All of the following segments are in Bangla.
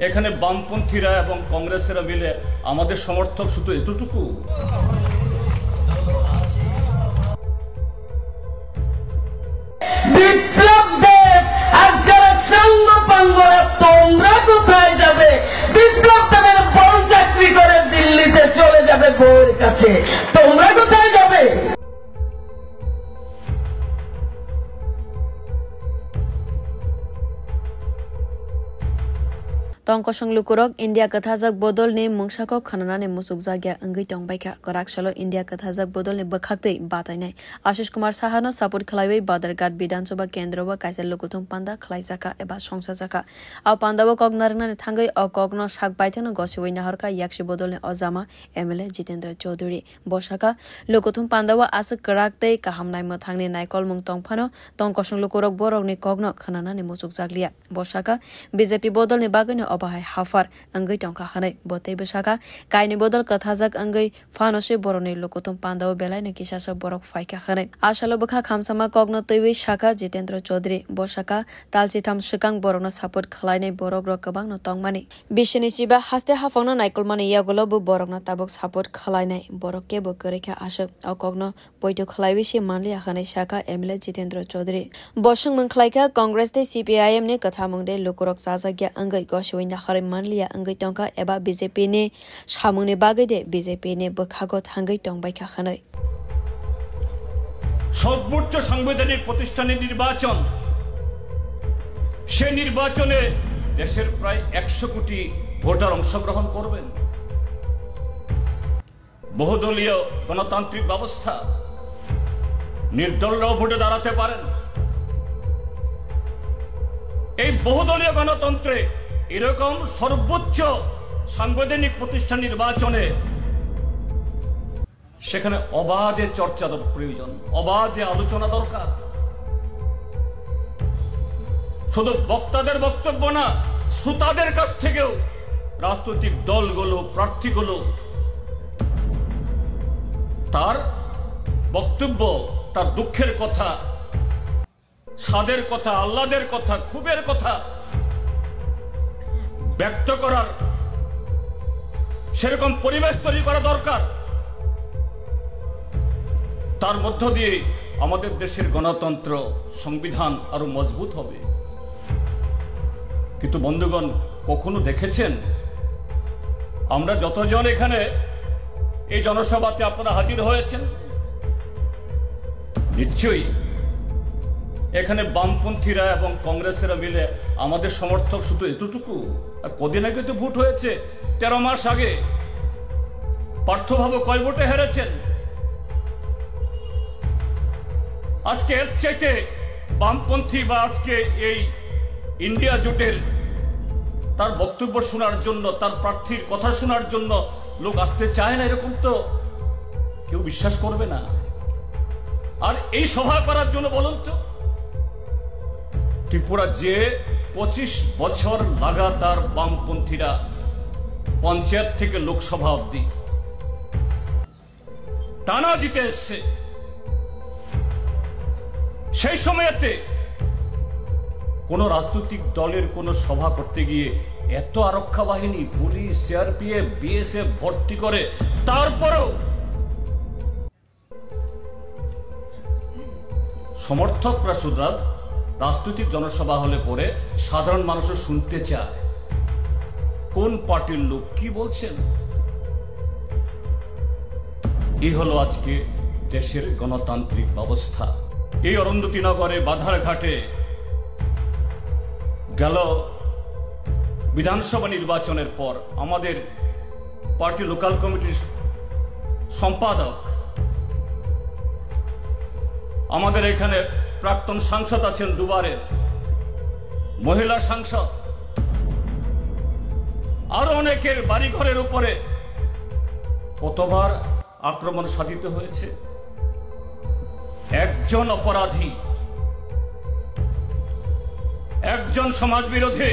এখানে বামপন্থীরা এবং কংগ্রেসেরা মিলে আমাদের সমর্থক শুধু এতটুকু। বিপ্লবদের আর যারা সঙ্গপাঙ্গরা তোমরা কোথায় যাবে? বিপ্লব তাদের বড় চাকরি করে দিল্লিতে চলে যাবে বউয়ের কাছে, তোমরা কোথায় যাবে? Tongkosong lukurok India kathajak bodol ni mungsako khanana ni musuk jagya angui tongbaika korakshalo India kathajak bodol ni bakhaktei batainai Ashish Kumar Sahano support khlaibai Badarghat Bidhansoba Kendra ba kaisel lokuthum panda khlaijaka eba songsajaka au pandabo kognarna ni thangai au kogno sak baithano gosiwai naharka yakshi bodol ni ozama MLA Jitendra Chaudhary boshaka lokuthum pandabo asuk karaktei kahamnai mathangni naikol mung tongphano Tongkosong lukurok borok ni kogno khanana ni musuk jaglia boshaka BJP bodol ni bagani bahai hafar angui tongka khanai botei besaka kaini bodol kathajak angui phanose boroni lokutum pandao belai na kisasa borok faika khanai asalo bokha khamsama kogno teiwi shaka Jitendra Chaudhary bosaka talchitham shikang borokno support khlainai borok ro kabang no tongmani bishini chiba haste hafangno naikolmani yagulo bu borokno tabuk support khlainai borok ke bo koreka ashok au kogno boito khlaiwi se manli khanai shaka MLA Jitendra Chaudhary bosung mungkhlaika Congress te CPIM ne kathamungde lukurok sajagya angui goswi Nahari manliya angui tongka eba BJP ne samungni bagide BJP ne bokhago thangui tongbaika khanai সর্বোচ্চ সাংবিধানিক প্রতিষ্ঠানের নির্বাচন সে নির্বাচনে দেশের প্রায় 100 কোটি ভোটার অংশগ্রহণ করবেন বহুদলীয় গণতান্ত্রিক ব্যবস্থা নির্দলীয় ভোটে দাঁড়াতে পারেন এই বহুদলীয় গণতন্ত্রে এরকম সর্বোচ্চ সাংবিধানিক প্রতিষ্ঠান নির্বাচনে সেখানে অবাধে চর্চার প্রয়োজন অবাধে আলোচনা দরকার শুধু বক্তাদের বক্তব্য না শ্রোতাদের কাছ থেকেও রাজনৈতিক দলগুলো প্রার্থীগুলো তার বক্তব্য তার দুঃখের কথা সাদের কথা আহ্লাদের কথা ক্ষোভের কথা ব্যক্ত করার সেরকম পরিবেশ তৈরি করা দরকার তার মধ্য দিয়ে আমাদের দেশের গণতন্ত্র সংবিধান আরো মজবুত হবে কিন্তু বন্ধুগণ কখনো দেখেছেন আমরা যতজন এখানে এই জনসভাতে আপনারা হাজির হয়েছেন নিশ্চয়ই এখানে বামপন্থীরা এবং কংগ্রেসেরা মিলে আমাদের সমর্থক শুধু এতটুকু আর কদিন আগে তো ভোট হয়েছে 13 মাস আগে পার্থবাবু কয় ভোটে হেরেছেন আজকে এর চাইতে বামপন্থী বা আজকে এই ইন্ডিয়া জোটের তার বক্তব্য শোনার জন্য তার প্রার্থীর কথা শোনার জন্য লোক আসতে চায় না এরকম তো কেউ বিশ্বাস করবে না আর এই সভা করার জন্য বলুন তো ত্রিপুরা যে 25 বছর লাগাতার বামপন্থীরা পঞ্চায়েত থেকে লোকসভা অবধি টানা জিতে এসছে সেই সময়তে কোন রাজনৈতিক দলের কোন সভা করতে গিয়ে এত আরক্ষা বাহিনী পুলিশ সিআরপিএফ বিএসএফ ভর্তি করে তারপরেও সমর্থকরা শুধু রাজনৈতিক জনসভা হলে পরে সাধারণ মানুষও শুনতে চায় কোন পার্টির লোক কি বলছেন এই হলো আজকে দেশের গণতান্ত্রিক ব্যবস্থা এই অরুন্ধতী নগরে বাধারঘাটে গেল বিধানসভা নির্বাচনের পর আমাদের পার্টি লোকাল কমিটির সম্পাদক আমাদের এখানে প্রাক্তন সাংসদ আছেন দুবারের মহিলা সাংসদ আরো অনেকের বাড়িঘরের উপরে কতবার আক্রমণ সাধিত হয়েছে একজন অপরাধী একজন সমাজ বিরোধী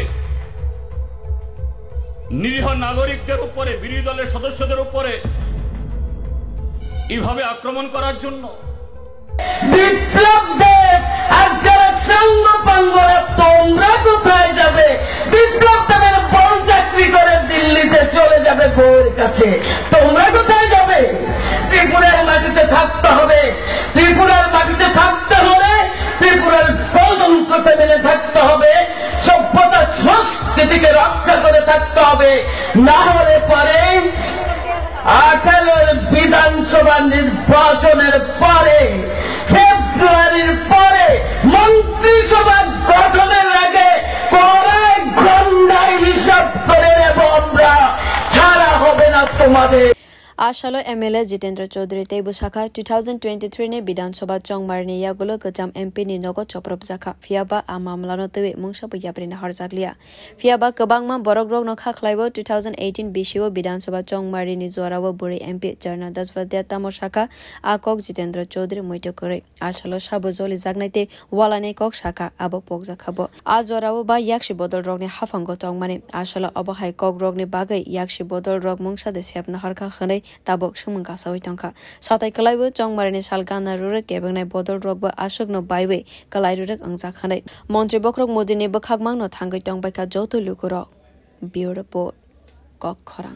নিরীহ নাগরিকদের উপরে বিরোধী দলের সদস্যদের উপরে এইভাবে আক্রমণ করার জন্য বিপ্লবদের আর যারা সঙ্গপাঙ্গরা তোমরা কোথায় যাবে? বিপ্লব তাদের বড় কাছে তোমরা কোথায় যাবে ত্রিপুরার মাটিতে থাকতে হবে ত্রিপুরার মাটিতে থাকতে হলে ত্রিপুরার গণতন্ত্রকে মেনে থাকতে হবে সভ্যতা সংস্কৃতিকে রক্ষা করে থাকতে হবে না হলে পরে 18 বিধানসভা নির্বাচনের পরে ফেব্রুয়ারির পরে মন্ত্রিসভা গঠনের আগে কড়াই ঘন্টায় হিসাব করে নেব আমরা ছাড়া হবে না তোমাদের आशालो एमएलए जितेंद्र चौधरी तेबु शाखा 2023 ने विधानसभा चौंगमारनी यागुलो गजाम एमपी नि नगो चप्रब जाखा फियाबा आ मामलानो तेबे मुंगसाबो याब्रेना हरजागलिया फियाबा गोबांमा बरगरग न खाखलाइबो 2018 बिसिओ विधानसभा चौंगमारनी नि जरावो बुरै एमपी जर्ना दसवद्या तामो शाखा आकक जितेंद्र चौधरी मोइतो करे आशालो साबो जलि जागनाइते वालाने कक शाखा आबो पगजाखाबो आ जरावो बा याक्षि बदल रगनि हाफांगो तंगमाने आशालो अबहाय कक रगनि बागै याक्षि बदल रग मुंगसादे सेबना हरखा खनै ताबक सुमंगासावै तंखा साथै कलाइबो चौंगमारनि सालगाना रुरे केबंनाय बदल रगबो आसुगनो बायवे कलाइ रुरे अंजाखानै मन्त्री बख्रक मोदीनि बखागमांनो थांगै तंबायका जौतो लुकुर ब्युरो रिपोर्ट कक खरां।